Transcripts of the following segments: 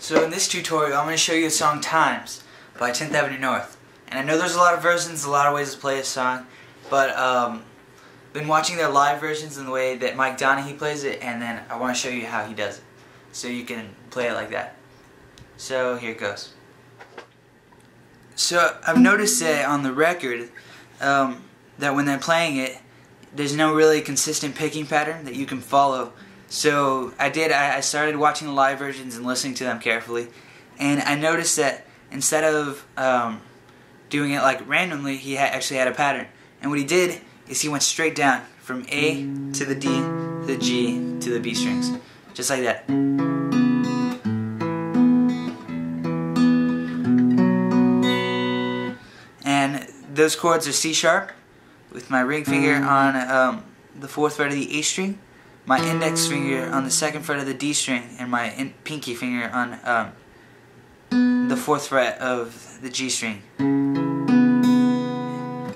So in this tutorial, I'm going to show you the song Times by 10th Avenue North. And I know there's a lot of versions, a lot of ways to play a song, but been watching their live versions in the way that Mike Donahue plays it, and then I want to show you how he does it, so you can play it like that. So here it goes. So I've noticed that on the record, that when they're playing it, there's no really consistent picking pattern that you can follow. So I started watching the live versions and listening to them carefully, and I noticed that instead of doing it like randomly, he actually had a pattern. And what he did is he went straight down from A to the D to the G to the B strings, just like that. And those chords are C sharp with my ring finger on the 4th fret of the A string, my index finger on the 2nd fret of the D string, and my pinky finger on the 4th fret of the G string.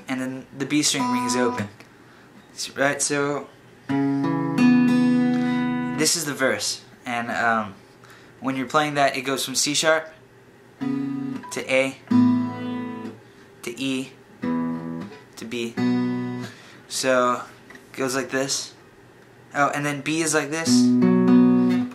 And then the B string ring is open. Right, so this is the verse, and when you're playing that, it goes from C sharp to A to E to B. So it goes like this. Oh, and then B is like this,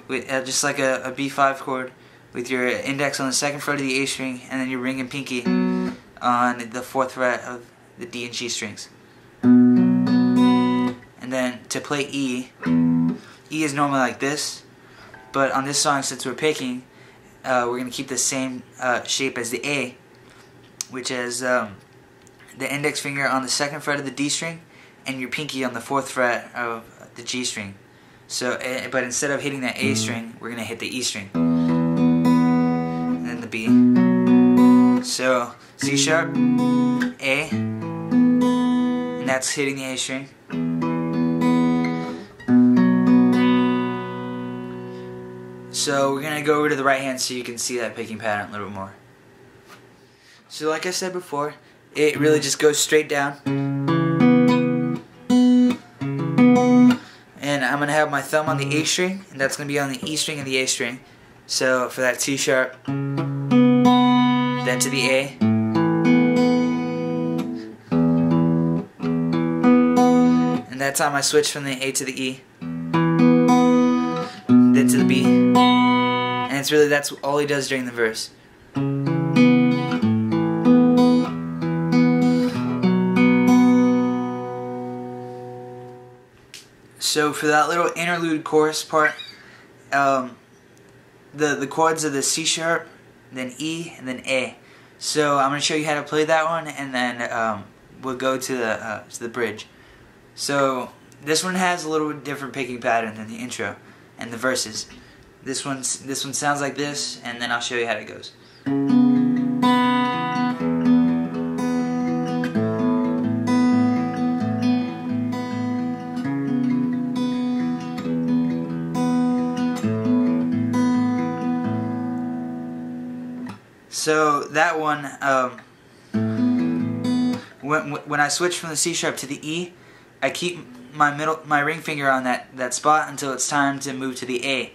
with just like a B5 chord, with your index on the 2nd fret of the A string, and then your ring and pinky on the 4th fret of the D and G strings. And then to play E is normally like this, but on this song, since we're picking, we're going to keep the same shape as the A, which is the index finger on the 2nd fret of the D string, and your pinky on the 4th fret of the G string. So, but instead of hitting that A string, we're going to hit the E string, and then the B. So C sharp, A, and that's hitting the A string. So we're going to go over to the right hand so you can see that picking pattern a little bit more. So like I said before, it really just goes straight down. And I'm going to have my thumb on the A string, and that's going to be on the E string and the A string. So for that C sharp, then to the A, and that time I switch from the A to the E, then to the B, and it's really, that's all he does during the verse. So for that little interlude chorus part, the chords are the C sharp, then E, and then A. So I'm going to show you how to play that one, and then we'll go to the bridge. So this one has a little bit different picking pattern than the intro and the verses. This one sounds like this, and then I'll show you how it goes. So that one, when I switch from the C sharp to the E, I keep my ring finger on that spot until it's time to move to the A.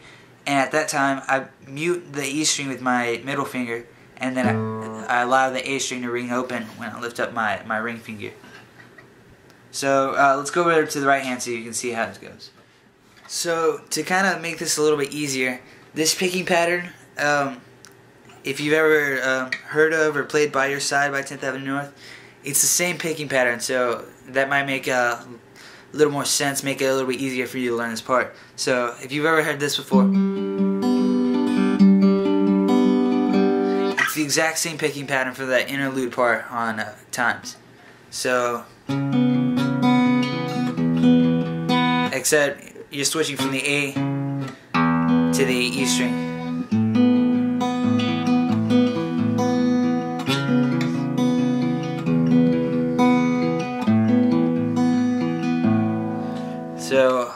And at that time, I mute the E string with my middle finger, and then I allow the A string to ring open when I lift up my ring finger. So let's go over to the right hand so you can see how it goes. So to kind of make this a little bit easier, this picking pattern, if you've ever heard of or played By Your Side by 10th Avenue North, it's the same picking pattern, so that might make a little more sense, make it a little bit easier for you to learn this part. So if you've ever heard this before, it's the exact same picking pattern for that interlude part on Times. So, except you're switching from the A to the E string. So a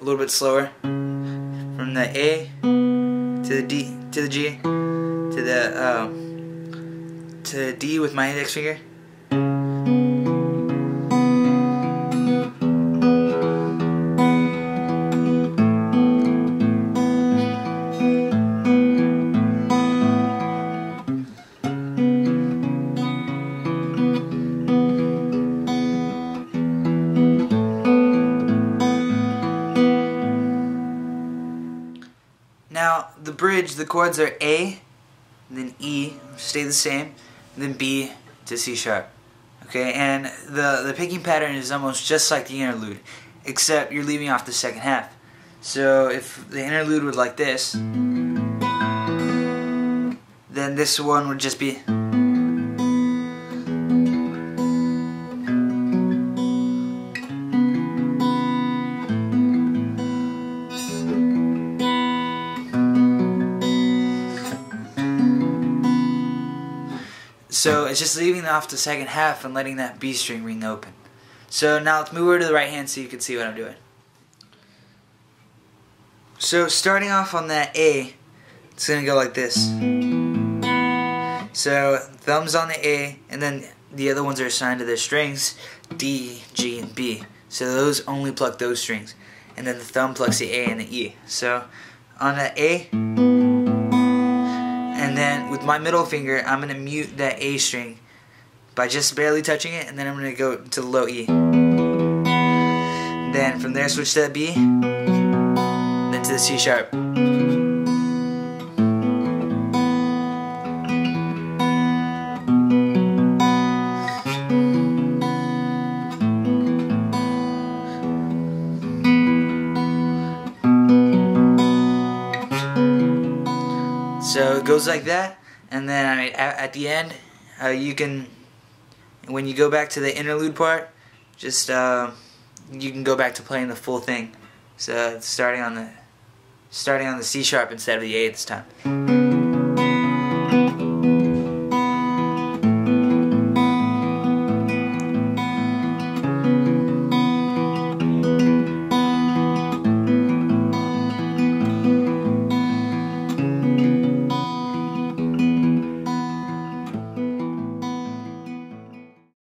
little bit slower, from the A to the D to the G to the D with my index finger. Now the bridge, the chords are A, then E, stay the same, then B to C sharp. Okay, and the picking pattern is almost just like the interlude, except you're leaving off the second half. So if the interlude would like this, then this one would just be. So it's just leaving off the second half and letting that B string ring open. So now let's move over to the right hand so you can see what I'm doing. So starting off on that A, it's going to go like this. So thumbs on the A, and then the other ones are assigned to their strings, D, G, and B. So those only pluck those strings. And then the thumb plucks the A and the E. So on the A, and then with my middle finger, I'm going to mute that A string by just barely touching it, and then I'm going to go to the low E. Then from there switch to that B, then to the C sharp. So it goes like that, and then at the end, you can, when you go back to the interlude part, just you can go back to playing the full thing. So starting on the C sharp instead of the A this time.